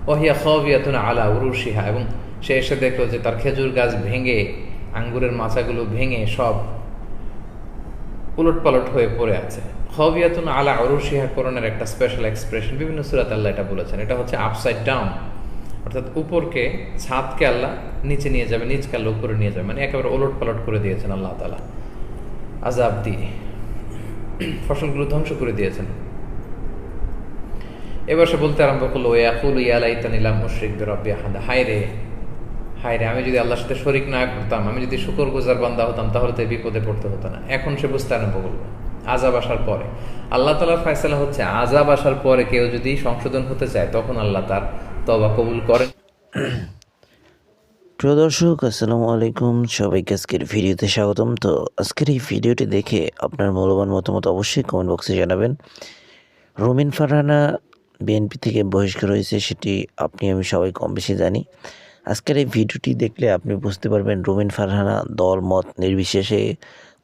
ওয়াহিয়া খাওয়িয়াতুন আলা উরুশিহা, এবং সে এসে দেখলো যে তার খেজুর গাছ ভেঙে, আঙ্গুরের মাচাগুলো ভেঙে সব উলটপালট হয়ে পড়ে আছে। খাওয়িয়াতুন আলা উরুশিহা কোরআনের একটা স্পেশাল এক্সপ্রেশন, বিভিন্ন সূরাতে আল্লাহ এটা বলেছেন। এটা হচ্ছে আপসাইড ডাউন, অর্থাৎ উপরকে, ছাদকে আল্লাহ নিচে নিয়ে যাবে, নিচকে আল্লাহ উপরে নিয়ে যাবে, মানে একেবারে ওলট পালট করে দিয়েছেন আল্লাহ তাআলা আযাব দিয়ে, ফসলগুলো ধ্বংস করে দিয়েছেন। এবার সে বলতে আরম্ভ করলো ইয়াকুলু ইয়া লাইতানি লাম উশরিক বিরাব্বি আহাদা, হায় রে আমি যদি আল্লাহর সাথে শরীক না করতাম, আমি যদি শুকরগুজার বান্দা হতাম, তাহলে তো এই বিপদে পড়তে হতো না। এখন সে বুঝতে আরম্ভ করলো আযাব আসার পরে। আল্লাহ তাআলার ফয়সালা হচ্ছে আযাব আসার পরে কেউ যদি সংশোধন হতে চায়, তখন আল্লাহ তার তওবা কবুল করেন। প্রিয় দর্শক, আসসালামু আলাইকুম, সবাইকে আজকের ভিডিওতে স্বাগতম। তো আজকের এই ভিডিওটি দেখে আপনার মূল্যবান মতামত অবশ্যই কমেন্ট বক্সে জানাবেন। রুমিন ফারহানা বিএনপি থেকে বহিষ্কার হয়েছে, সেটি আপনি আমি সবাই কম বেশি জানি। আজকের এই ভিডিওটি দেখলে আপনি বুঝতে পারবেন রুমিন ফারহানা দল মত নির্বিশেষে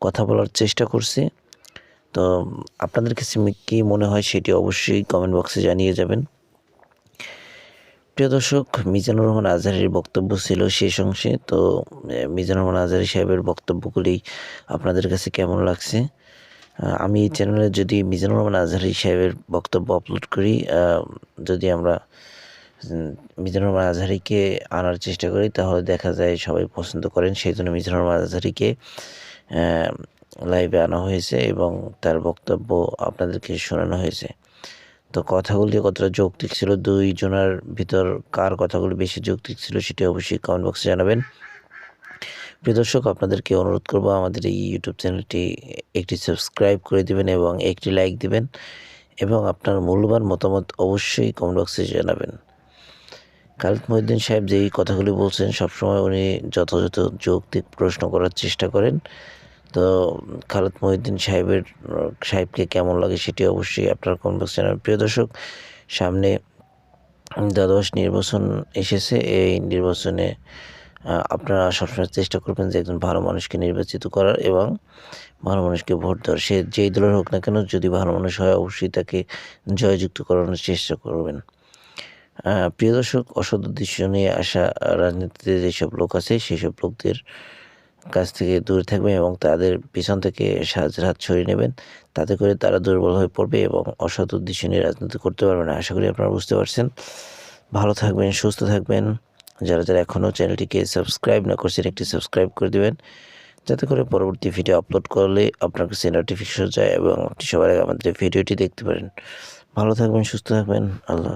কথা বলার চেষ্টা করছে। তো আপনাদের কাছে কী মনে হয় সেটি অবশ্যই কমেন্ট বক্সে জানিয়ে যাবেন। প্রিয় দর্শক, মিজানুর রহমান আজহারীর বক্তব্য ছিল শেষ অংশে। তো মিজানুর রহমান আজহারী সাহেবের বক্তব্যগুলি আপনাদের কাছে কেমন লাগছে? আমি এই চ্যানেলে যদি মিজানুর রহমান আজহারী সাহেবের বক্তব্য আপলোড করি, যদি আমরা মিজানুর রহমান আজহারীকে আনার চেষ্টা করি, তাহলে দেখা যায় সবাই পছন্দ করেন। সেই জন্য মিজানুর রহমান আজহারীকে লাইভে আনা হয়েছে এবং তার বক্তব্য আপনাদেরকে শোনানো হয়েছে। তো কথাগুলি কতটা যৌক্তিক ছিল, দুইজনের ভিতর কার কথাগুলি বেশি যৌক্তিক ছিল, সেটি অবশ্যই কমেন্ট বক্সে জানাবেন। প্রিয় দর্শক, আপনাদেরকে অনুরোধ করব আমাদের এই ইউটিউব চ্যানেলটি একটি সাবস্ক্রাইব করে দিবেন এবং একটি লাইক দিবেন এবং আপনার মূল্যবান মতামত অবশ্যই কমেন্ট বক্সে জানাবেন। খালিদ মহিউদ্দিন সাহেব যেই কথাগুলি বলছেন, সবসময় উনি যথাযথ যৌক্তিক প্রশ্ন করার চেষ্টা করেন। তো খালিদ মহিউদ্দিন সাহেবকে কেমন লাগে সেটি অবশ্যই আপনার কমেন্ট বক্সে জানাবেন। প্রিয় দর্শক, সামনে দ্বাদশ নির্বাচন এসেছে। এই নির্বাচনে আপনারা সবসময় চেষ্টা করবেন যে একজন ভালো মানুষকে নির্বাচিত করার এবং ভালো মানুষকে ভোট দেওয়ার। সে যেই দলের হোক না কেন, যদি ভালো মানুষ হয় অবশ্যই তাকে জয়যুক্ত করানোর চেষ্টা করবেন। প্রিয় দর্শক, অসৎ উদ্দেশ্য নিয়ে আসা রাজনীতিতে যেসব লোক আছে, সেসব লোকদের কাছ থেকে দূরে থাকবেন এবং তাদের পিছন থেকে সাহায্যের হাত ছড়িয়ে নেবেন। তাতে করে তারা দুর্বল হয়ে পড়বে এবং অসৎ উদ্দেশ্য নিয়ে রাজনীতি করতে পারবে না। আশা করি আপনারা বুঝতে পারছেন। ভালো থাকবেন, সুস্থ থাকবেন। যারা এখনও চ্যানেলটিকে সাবস্ক্রাইব না করছেন, একটি সাবস্ক্রাইব করে দেবেন, যাতে করে পরবর্তী ভিডিও আপলোড করলে আপনার কাছে নোটিফিকেশন যায় এবং আপনি সবার আগে আমাদের ভিডিওটি দেখতে পারেন। ভালো থাকবেন, সুস্থ থাকবেন। আল্লাহ।